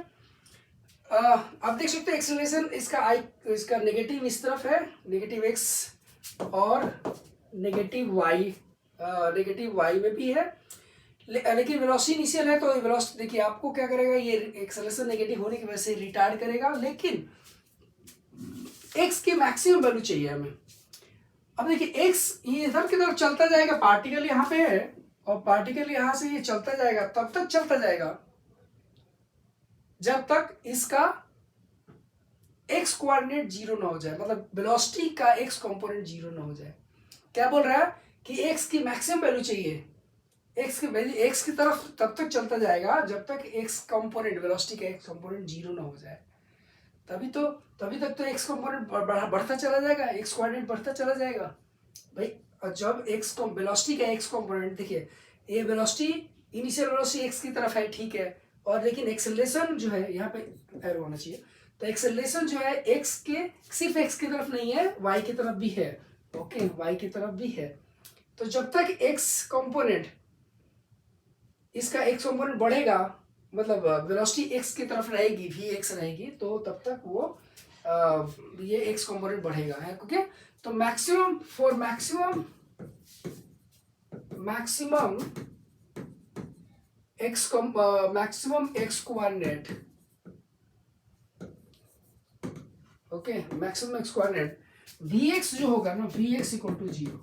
आप देख सकते हैं एक्सेलरेशन इसका नेगेटिव इस तरफ है, नेगेटिव x, और नेगेटिव y में भी है, लेकिन वेलोसिटी इनिशियल है, तो वेलोसिटी देखिए आपको क्या करेगा, ये एक्सेलरेशन नेगेटिव होने की वजह से रिटार्ड करेगा, लेकिन x की मैक्सिमम वैल्यू चाहिए हमें। अब देखिए x ये इधर की तरफ चलता जाएगा, पार्टिकल यहाँ पे है, और पार्टिकल यहाँ से ये चलता जाएगा, तब तक चलता जाएगा जब तक इसका x कोऑर्डिनेट 0 ना हो जाए, मतलब वेलोसिटी का x कंपोनेंट 0 ना हो जाए। क्या बोल रहा है कि x की मैक्सिमम वैल्यू चाहिए, x की तरफ तब तक चलता जाएगा जब तक x कंपोनेंट, वेलोसिटी का x कंपोनेंट 0 ना हो जाए। तभी तक तो x कंपोनेंट बढ़ता चला जाएगा, x कोऑर्डिनेट बढ़ता चला जाएगा भाई। जब x वेलोसिटी का x कंपोनेंट, देखिए ये वेलोसिटी, इनिशियल वेलोसिटी x की तरफ है, ठीक है, और लेकिन एक्सेलरेशन जो है, यहाँ पे एरो होना चाहिए, तो एक्सेलरेशन जो है x के, सिर्फ x की तरफ नहीं है, y की तरफ भी है। ओके, y की तरफ भी है। तो जब तक x कंपोनेंट, इसका x कंपोनेंट बढ़ेगा, मतलब वेलोसिटी x की तरफ रहेगी, vx रहेगी, तो तब तक वो ये x कंपोनेंट बढ़ेगा है। ओके, तो maximum x coordinate, okay, maximum x coordinate vx जो होगा ना, vx इक्वल टू 0,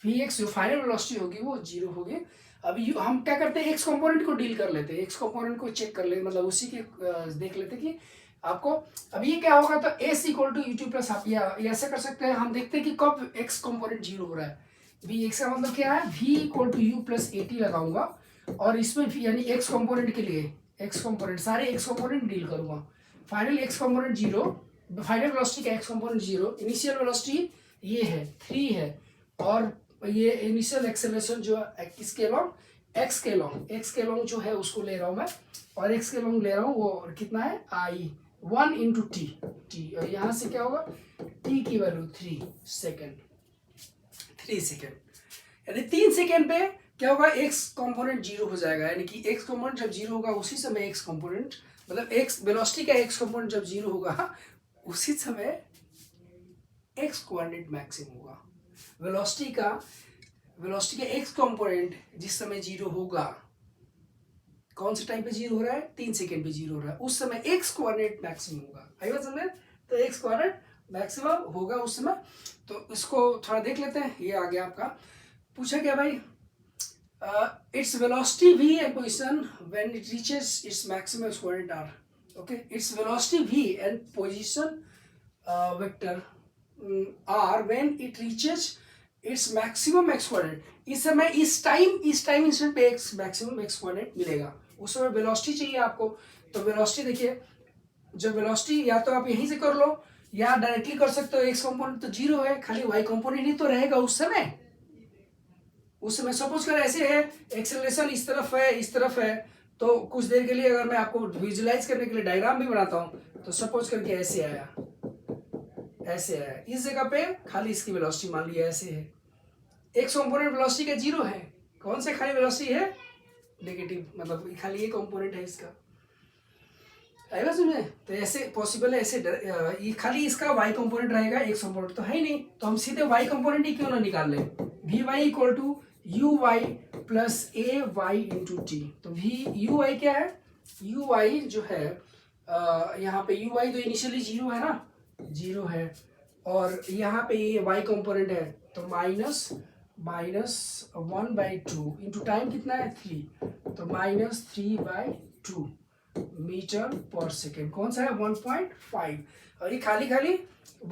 vx जो फाइनल वेलोसिटी होगी वो 0 होगी। अभी हम क्या करते हैं, x कंपोनेंट को डील कर लेते हैं, x कंपोनेंट को चेक कर लेते, मतलब उसी के देख लेते कि आपको अब ये क्या होगा। तो s equal to u2 plus, आप ये ऐसे कर सकते हैं। हम देखते हैं कि कब x कंपोनेंट 0 हो रहा है। vx का मतलब क्या है, v equal to u plus at लगाऊंगा, और इसमें यानी x कंपोनेंट के लिए x कंपोनेंट, सारे x कंपोनेंट डील करूंगा। Final x component 0, final velocity का x कंपोनेंट 0, इनिशियल वेलोसिटी ये है 3 है, और ये इनिशियल एक्सेलरेशन जो किसके लॉन्ग, x के लॉन्ग जो है उसको ले रहा हूँ मैं, और x के लॉन्ग ले रहा हूँ, वो कितना है i 1 इंटू टी, और यहाँ से क्या होगा, t की वैल्यू 3 सेकेंड, यानी 3 सेकेंड पे क्या होगा, x कंपोनेंट 0 हो जाएगा। यानी कि x कंपोनेंट जब 0 होगा उसी समय x कंपोनेंट, मतलब x वेलोसिटी का x कंपोनेंट जब 0 होगा उसी समय x कोऑर्डिनेट मैक्सिमम होगा। वेलोसिटी का x कंपोनेंट जिस समय 0 होगा, कौन से टाइम पे 0 हो रहा है, 3 सेकेंड पे 0 हो रहा है, उस समय x कोऑर्डिनेट मैक्सिमम होगा। आई बात समझ? तो x कोऑर्डिनेट मैक्सिमम होगा उस समय। तो इसको थोड़ा देख लेते हैं। ये आ गया आपका, पूछा क्या भाई, its velocity v and position when it reaches its maximum x coordinate r। Okay, its velocity v and position vector r when it reaches its maximum x coordinate. इस समय इस टाइम इंस्टेंट पे x मैक्सिमम x कोऑर्डिनेट मिलेगा, उस समय velocity चाहिए आपको। तो वेलोसिटी देखिए, जब वेलोसिटी या तो आप यहीं से कर लो या डायरेक्टली कर सकते हो, x कंपोनेंट तो 0 है, खाली y कंपोनेंट ही तो रहेगा उस समय। सपोज कर ऐसे है, एक्सेलरेशन इस तरफ है, तो कुछ देर के लिए अगर मैं आपको विजुलाइज करने के लिए डायग्राम भी बनाता हूँ, तो सपोज करके ऐसे आया, ऐसे आया, इस जगह पे खाली इसकी वेलोसिटी मान लिया ऐसे है, एक्स कंपोनेंट वेलोसिटी का 0 है, कौन से खाली वेलोसिटी है, नेगेटिव, मतलब खाली ये कंपोनेंट है इसका, आएगा समझे। तो ऐसे पॉसिबल है, ऐसे ये खाली इसका वाई कंपोनेंट रहेगा, एक्स कंपोनेंट तो है ही नहीं, तो हम सीधे वाई कंपोनेंट ही क्यों ना निकाल लें, V Y equal to U Y plus A Y into T. तो वी यू वाई क्या है, यू वाई जो है यहाँ पे यू वाई तो इनिशियली 0 है ना, 0 है, और यहाँ पे ये वाई कंपोनेंट है, तो माइनस 1/2 इंटू टाइम कितना है 3, तो -3/2 मीटर पर सेकेंड, कौन सा है 1.5, और ये खाली खाली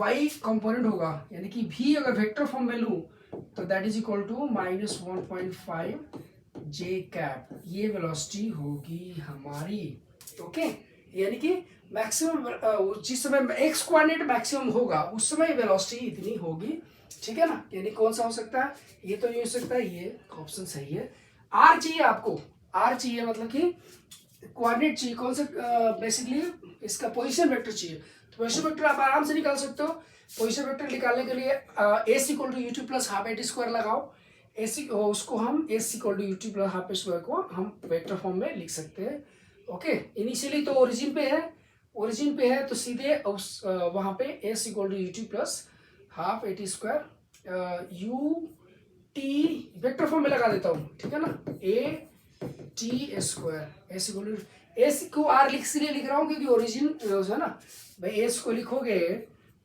y कंपोनेंट होगा, यानी कि v अगर वेक्टर फॉर्म में लूँ तो that is equal to -1.5 J cap, ये वेलोसिटी होगी हमारी। ओके, यानी कि मैक्सिमम जिस समय एक्स कोऑर्डिनेट मैक्सिमम होगा उस समय वेलोसिटी इतनी होगी, ठीक है ना। यानी कौन सा हो सकता है, ये तो ये हो सकता है, ये ऑप्शन सही है। आर चाहिए आपको, आर चाहिए मतलब कि कोऑर्डिनेट चाहिए, कौन सा बेसिकली इसका पोजीशन वेक्टर चाहिए, तो पोजीशन वेक्टर आप आराम से निकाल सकते हो। पोजीशन वेक्टर निकालने के लिए S equal to UT plus half AT square लगाओ, एस उसको हम S equal to UT plus half AT square को हम वेक्टर फॉर्म में लिख सकते हैं। ओके, इनिशियली तो ओरिजिन पे है, ओरिजिन पे है तो सीधे उस वहाँ पे S equal to UT plus half AT square U T vector form में लगा देता हूँ, ठीक है ना, A T square, S equal to, S को आर इसलिए लिख रहा हूँ क्योंकि ओरिजिन है ना भाई, एस को लिखोगे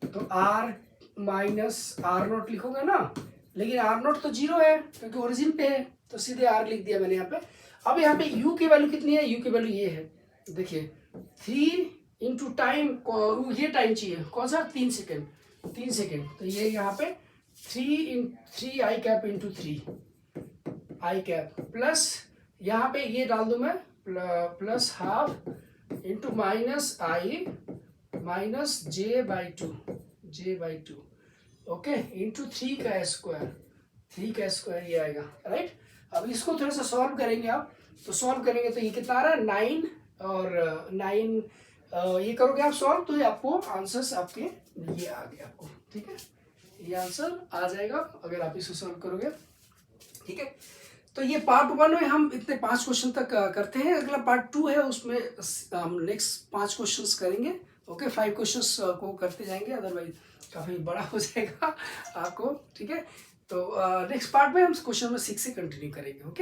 तो आर माइनस आर नॉट लिखोगे ना, लेकिन आर नॉट तो 0 है क्योंकि ओरिजिन पे है, तो सीधे आर लिख दिया मैंने यहाँ पे। अब यहाँ पे u की वैल्यू कितनी है, u की वैल्यू ये है, देखिए 3 इंटू टाइम, ये टाइम चाहिए कौन सा 3 सेकेंड, 3 सेकेंड, तो ये यहाँ पे 3 आई कैप इंटू 3 आई कैप प्लस यहाँ पे ये डाल दूं मैं plus half into minus I minus J by two, okay, into 3 का स्क्वायर, 3 का स्क्वायर ये आएगा, राइट। अब इसको थोड़ा सा सॉल्व करेंगे आप, तो सॉल्व करेंगे तो ये कितना आ रहा है 9, और 9 ये करोगे आप सॉल्व तो ये आपको आंसर्स आपके ये आ गए आपको, ठीक है, ये आंसर आ जाएगा अगर आप इसको सॉल्व करोगे, ठीक है। तो ये पार्ट 1 में हम इतने 5 क्वेश्चन तक करते हैं, अगला पार्ट 2 है उसमें हम नेक्स्ट 5 क्वेश्चंस करेंगे। ओके, 5 क्वेश्चंस को करते जाएंगे, अदरवाइज काफ़ी बड़ा हो जाएगा आपको, ठीक है। तो नेक्स्ट पार्ट में हम क्वेश्चन नंबर 6 से कंटिन्यू करेंगे। ओके।